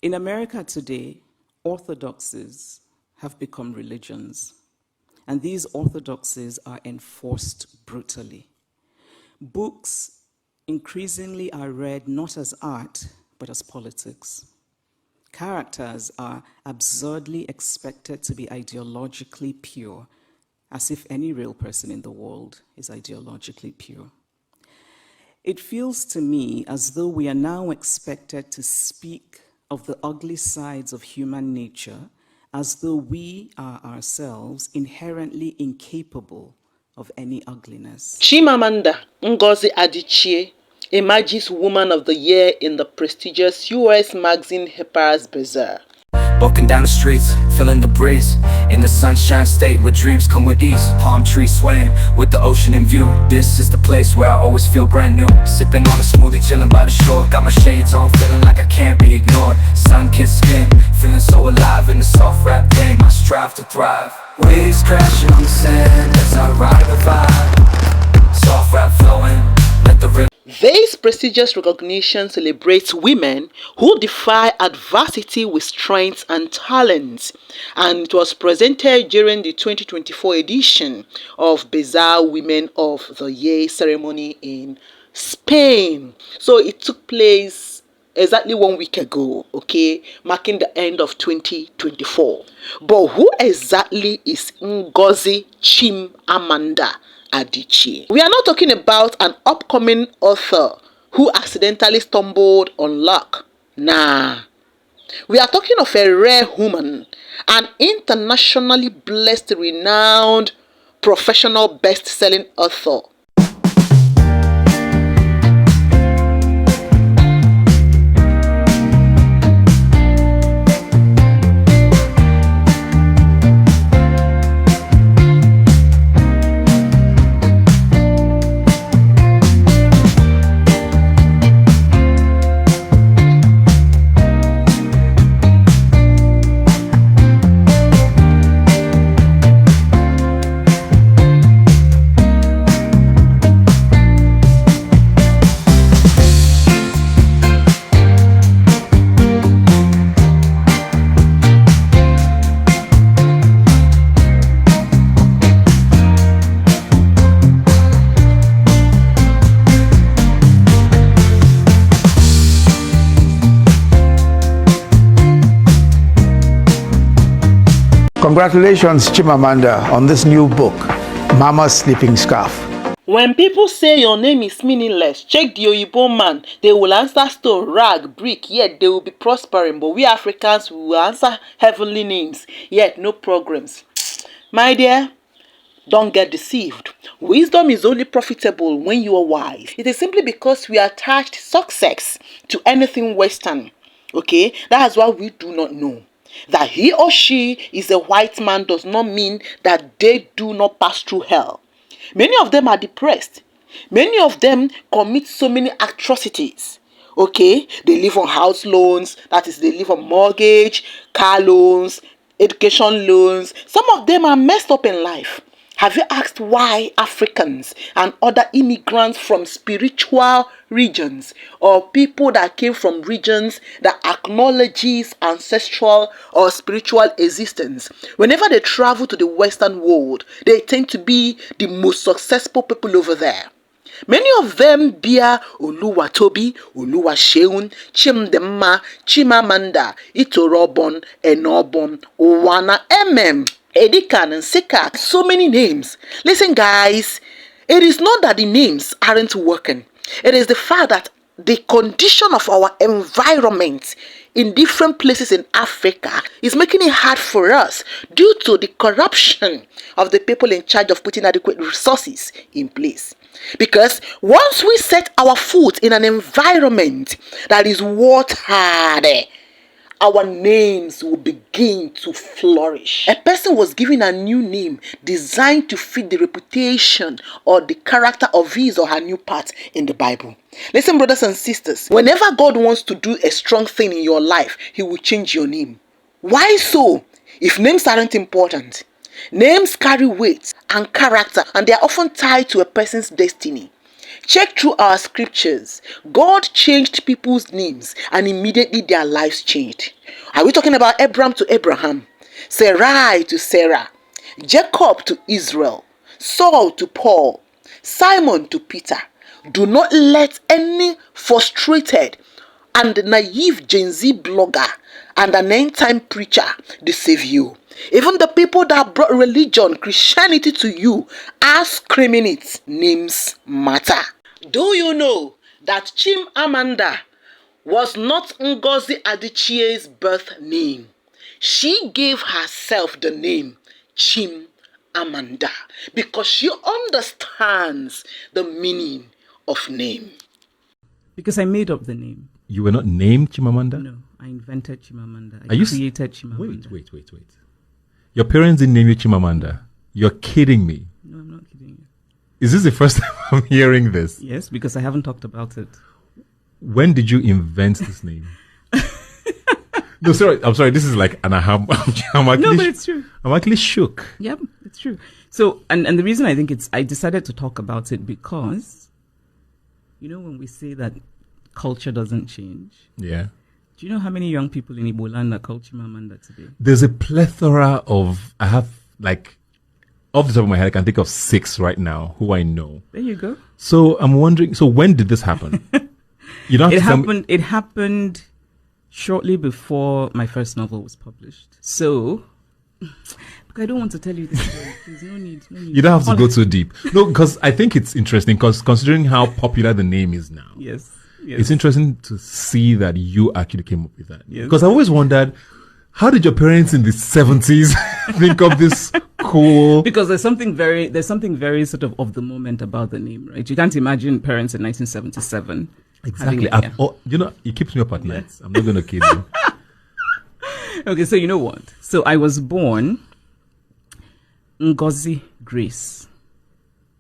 In America today, orthodoxies have become religions, and these orthodoxies are enforced brutally. Books increasingly are read not as art, but as politics. Characters are absurdly expected to be ideologically pure, as if any real person in the world is ideologically pure. It feels to me as though we are now expected to speak of the ugly sides of human nature as though we are ourselves inherently incapable of any ugliness. Chimamanda Ngozi Adichie emerges Woman of the Year in the prestigious US magazine Harper's Bazaar. Walking down the streets, feeling the breeze in the sunshine state where dreams come with ease. Palm trees swaying with the ocean in view. This is the place where I always feel brand new. Sipping on a smoothie, chilling by the shore. Got my shades on, feeling like I can't be ignored. Sun-kissed skin, feeling so alive in the soft rap game. I strive to thrive. Waves crashing on the sand as I ride the vibe. Soft rap flowing, let the rhythm. This prestigious recognition celebrates women who defy adversity with strength and talent, and it was presented during the 2024 edition of Bazaar Women of the Year ceremony in Spain. So it took place exactly 1 week ago, okay, marking the end of 2024. But who exactly is Ngozi Chimamanda Adichie? We are not talking about an upcoming author who accidentally stumbled on luck. Nah. We are talking of a rare woman, an internationally blessed, renowned, professional best-selling author. Congratulations, Chimamanda, on this new book, Mama's Sleeping Scarf. When people say your name is meaningless, check the Oyibo man. They will answer stone, rag, brick, yet they will be prospering. But we Africans will answer heavenly names, yet no programs. My dear, don't get deceived. Wisdom is only profitable when you are wise. It is simply because we attached success to anything Western. Okay, that is why we do not know. That he or she is a white man does not mean that they do not pass through hell. Many of them are depressed. Many of them commit so many atrocities. Okay, they live on house loans, that is, they live on mortgage, car loans, education loans. Some of them are messed up in life. Have you asked why Africans and other immigrants from spiritual regions or people that came from regions that acknowledges ancestral or spiritual existence, whenever they travel to the Western world, they tend to be the most successful people over there? Many of them bear Oluwatobi, Oluwaseun, Chimdemma, Chimamanda, Itorobon, Enobon, Owana, Edikan and Sika, so many names. Listen guys, it is not that the names aren't working. It is the fact that the condition of our environment in different places in Africa is making it hard for us due to the corruption of the people in charge of putting adequate resources in place. Because once we set our foot in an environment that is watered, our names will begin to flourish. A person was given a new name designed to fit the reputation or the character of his or her new part in the Bible. Listen, brothers and sisters, whenever God wants to do a strong thing in your life, He will change your name. Why so? If names aren't important, names carry weight and character, and they are often tied to a person's destiny. Check through our scriptures. God changed people's names and immediately their lives changed. Are we talking about Abraham to Abraham, Sarai to Sarah, Jacob to Israel, Saul to Paul, Simon to Peter? Do not let any frustrated and naive Gen Z blogger and an end-time preacher deceive you. Even the people that brought religion, Christianity to you are screaming it. Names matter. Do you know that Chimamanda was not Ngozi Adichie's birth name? She gave herself the name Chimamanda because she understands the meaning of name. Because I made up the name. You were not named Chimamanda? No, I invented Chimamanda. Are you created Chimamanda. Wait. Your parents didn't name you Chimamanda? You're kidding me. No, I'm not kidding you. Is this the first time I'm hearing this? Yes, because I haven't talked about it. When did you invent this name? No, sorry. I'm sorry. This is like an aha. No, but it's true. I'm actually shook. Yep, it's true. So, and the reason I think I decided to talk about it because, you know, when we say that culture doesn't change. Yeah. Do you know how many young people in Igbo land are called Chimamanda today? There's a plethora of, I have like, off the top of my head, I can think of 6 right now who I know. There you go. So I'm wondering, so when did this happen? You don't have to It happened shortly before my first novel was published. So, I don't want to tell you this story. There's no need. You don't have to go too deep. No, because I think it's interesting because considering how popular the name is now. Yes. It's interesting to see that you actually came up with that. Yes. Because I always wondered, how did your parents in the 70s think of this cool? Because there's something very sort of the moment about the name, right? You can't imagine parents in 1977. Exactly. You know, it keeps me up at night. I'm not going to kid you. Okay, so you know what? So I was born Ngozi Grace.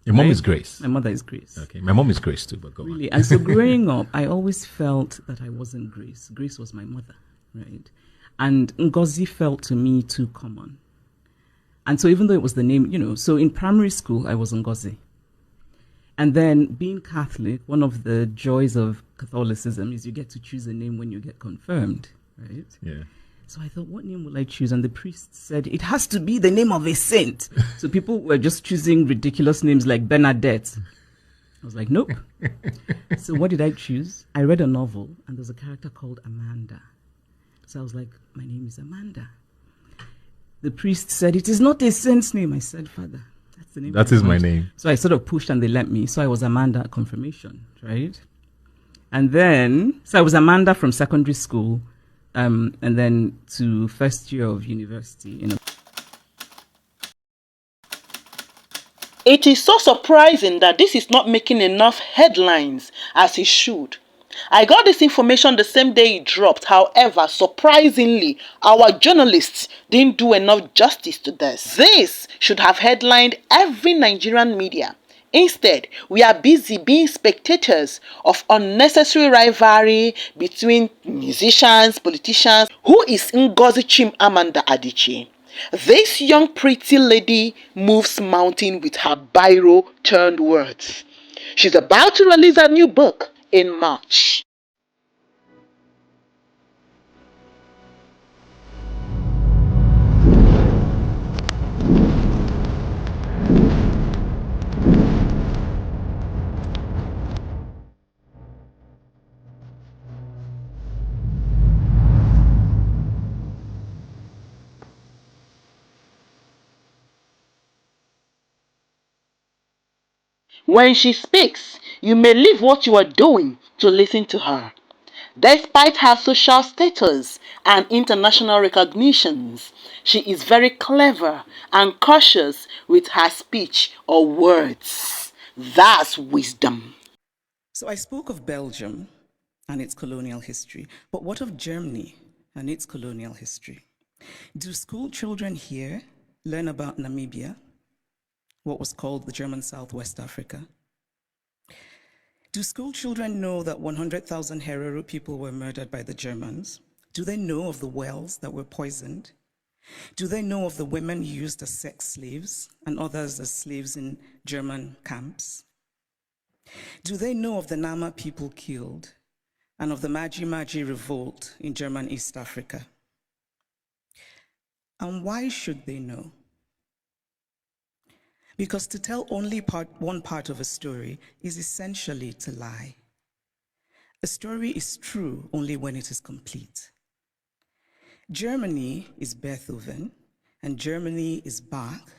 Your mom is Grace. My mother is Grace. Okay, my mom is Grace too, but go Really? on. And so growing up, I always felt that I wasn't Grace. Grace was my mother, right? And Ngozi felt to me too common. And so even though it was the name, you know, so in primary school, I was Ngozi. And then being Catholic, one of the joys of Catholicism is you get to choose a name when you get confirmed, right? Yeah. So I thought, what name will I choose? And the priest said, it has to be the name of a saint. So people were just choosing ridiculous names like Bernadette. I was like, nope. So what did I choose? I read a novel and there's a character called Amanda. So I was like, my name is Amanda. The priest said, it is not a saint's name. I said, Father, that's the name. That is my name. So I sort of pushed and they let me. So I was Amanda at confirmation, right? And then, so I was Amanda from secondary school. And then to first year of university, you know. It is so surprising that this is not making enough headlines as it should. I got this information the same day it dropped. However, surprisingly, our journalists didn't do enough justice to this. This should have headlined every Nigerian media. Instead, we are busy being spectators of unnecessary rivalry between musicians, politicians. Who is Ngozi Chimamanda Adichie? This young pretty lady moves mountain with her biro turned words. She's about to release a new book in March. When she speaks, you may leave what you are doing to listen to her. Despite her social status and international recognitions, she is very clever and cautious with her speech or words. That's wisdom. So I spoke of Belgium and its colonial history, but what of Germany and its colonial history? Do school children here learn about Namibia, what was called the German Southwest Africa? Do school children know that 100,000 Herero people were murdered by the Germans? Do they know of the wells that were poisoned? Do they know of the women used as sex slaves and others as slaves in German camps? Do they know of the Nama people killed and of the Maji Maji revolt in German East Africa? And why should they know? Because to tell only one part of a story is essentially to lie. A story is true only when it is complete. Germany is Beethoven, and Germany is Bach,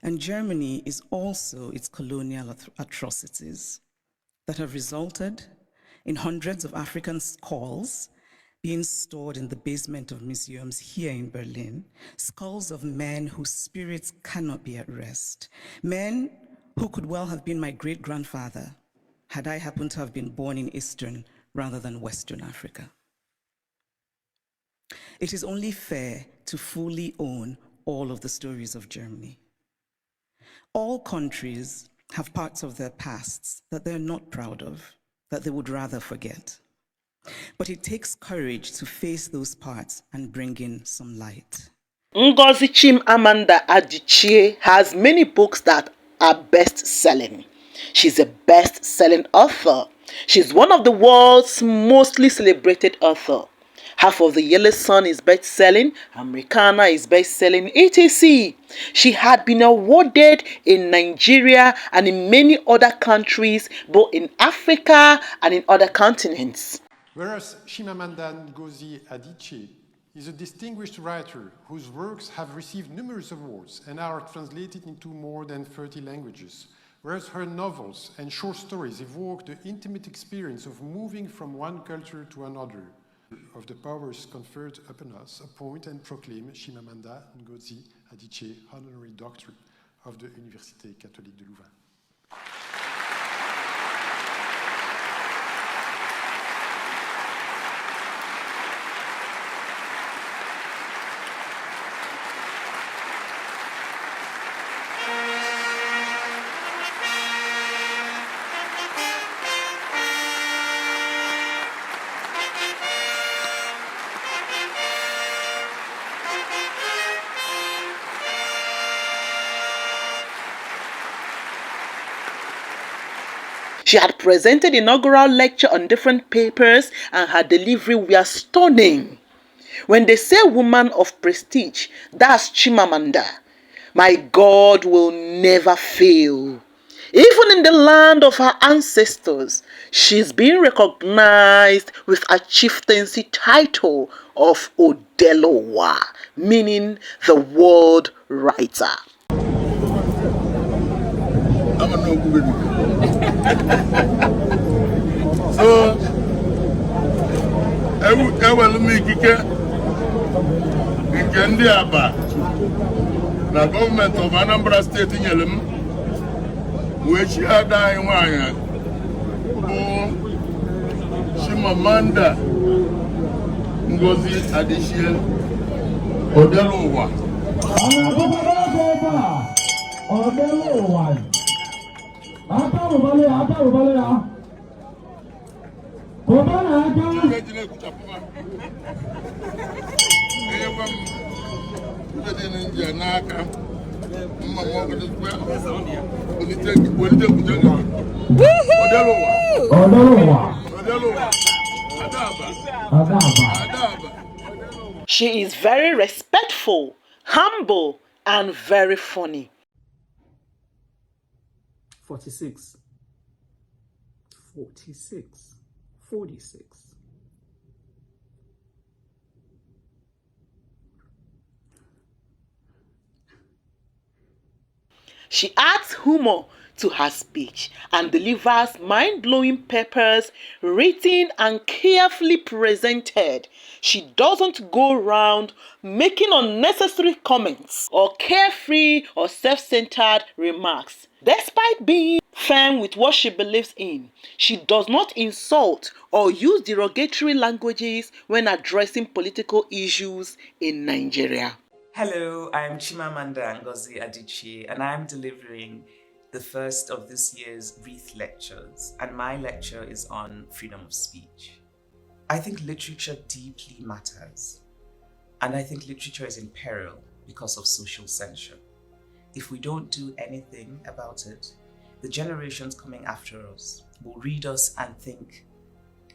and Germany is also its colonial atrocities that have resulted in hundreds of African skulls being stored in the basement of museums here in Berlin, skulls of men whose spirits cannot be at rest, men who could well have been my great-grandfather had I happened to have been born in Eastern rather than Western Africa. It is only fair to fully own all of the stories of Germany. All countries have parts of their pasts that they're not proud of, that they would rather forget. But it takes courage to face those parts and bring in some light. Ngozi Chimamanda Adichie has many books that are best-selling. She's a best-selling author. She's one of the world's mostly celebrated authors. Half of the Yellow Sun is best-selling, Americana is best-selling, etc. She had been awarded in Nigeria and in many other countries, both in Africa and in other continents. Whereas Chimamanda Ngozi Adichie is a distinguished writer whose works have received numerous awards and are translated into more than 30 languages, whereas her novels and short stories evoke the intimate experience of moving from one culture to another. Of the powers conferred upon us, appoint and proclaim Chimamanda Ngozi Adichie Honorary Doctor of the Université Catholique de Louvain. She had presented inaugural lecture on different papers and her delivery were stunning. When they say woman of prestige, that's Chimamanda. My God will never fail. Even in the land of her ancestors, she's been recognized with a chieftaincy title of Odelowa, meaning the world writer. So, I will make it ndị Aba na gọọmenti of Anambra steeti nyere m wee chi ada anyị nwanyị bụ Chimamanda Ngozi Adichie Odelowa. She is very respectful, humble, and very funny. 46, 46, 46. She adds humor to her speech and delivers mind-blowing papers written and carefully presented. She doesn't go around making unnecessary comments or carefree or self-centered remarks. Despite being firm with what she believes in, she does not insult or use derogatory languages when addressing political issues in Nigeria. Hello, I'm Chimamanda Ngozi Adichie, and I'm delivering the first of this year's Wreath Lectures, and my lecture is on freedom of speech. I think literature deeply matters, and I think literature is in peril because of social censure. If we don't do anything about it, the generations coming after us will read us and think,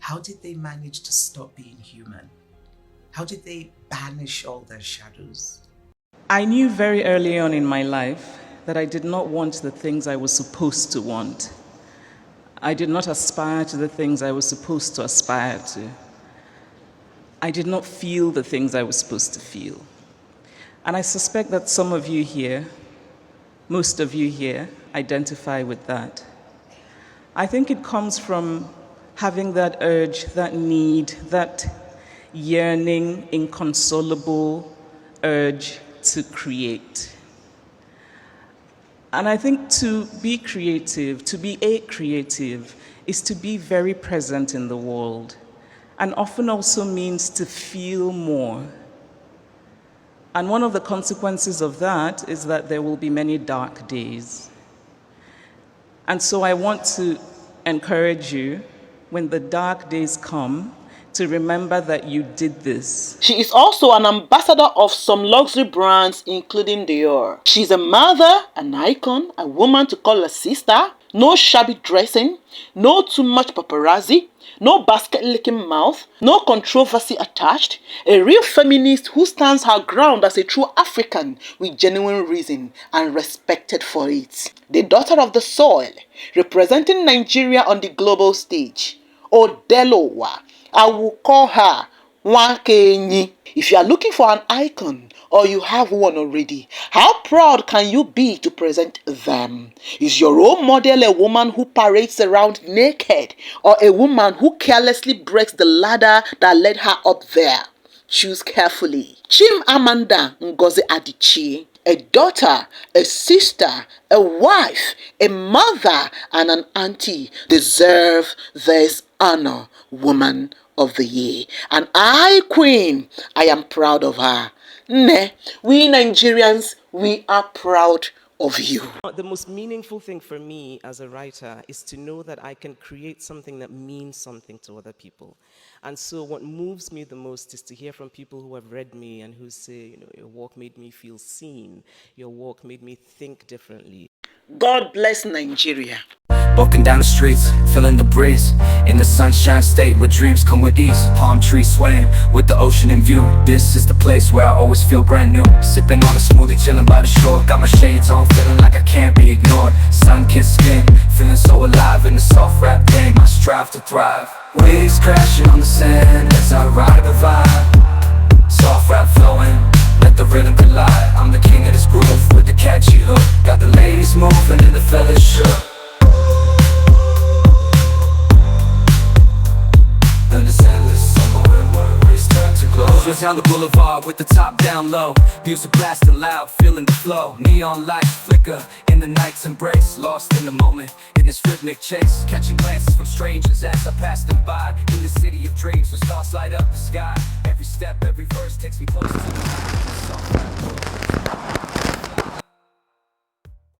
how did they manage to stop being human? How did they banish all their shadows? I knew very early on in my life that I did not want the things I was supposed to want. I did not aspire to the things I was supposed to aspire to. I did not feel the things I was supposed to feel. And I suspect that some of you here, most of you here, identify with that. I think it comes from having that urge, that need, that yearning, inconsolable urge to create. And I think to be creative, to be a creative, is to be very present in the world, and often also means to feel more. And one of the consequences of that is that there will be many dark days. And so I want to encourage you, when the dark days come, to remember that you did this. She is also an ambassador of some luxury brands, including Dior. She's a mother, an icon, a woman to call a sister. No shabby dressing, no too much paparazzi, no basket-licking mouth, no controversy attached. A real feminist who stands her ground as a true African with genuine reason and respected for it. The daughter of the soil, representing Nigeria on the global stage. Odelowa, I will call her Nwakenyi. If you are looking for an icon, or you have one already, how proud can you be to present them? Is your role model a woman who parades around naked, or a woman who carelessly breaks the ladder that led her up there? Choose carefully. Chimamanda Ngozi Adichie, a daughter, a sister, a wife, a mother, and an auntie, deserve this honor, Woman of the Year. And I, Queen, I am proud of her. Ne, we Nigerians, we are proud of you. The most meaningful thing for me as a writer is to know that I can create something that means something to other people. And so what moves me the most is to hear from people who have read me and who say, your work made me feel seen, your work made me think differently. God bless Nigeria. Walking down the streets, feeling the breeze. In the sunshine state where dreams come with ease. Palm trees swaying with the ocean in view. This is the place where I always feel brand new. Sipping on a smoothie, chilling by the shore. Got my shades on, feeling like I can't be ignored. Sun-kissed skin, feeling so alive in the soft rap thing. I strive to thrive. Waves crashing on the sand as I ride the vibe. Soft rap flowing, let the rhythm collide. I'm the king of this groove with the catchy hook. Got the ladies moving and the fellas shook. Then this endless summer when worries turn to glow. Just down the boulevard with the top down low. Music blasting loud, feeling the flow. Neon lights flicker in the night's embrace. Lost in the moment, in this rhythmic chase. Catching glances from strangers as I pass them by. In the city of dreams where stars light up the sky. Every step, every verse takes me closer to the light.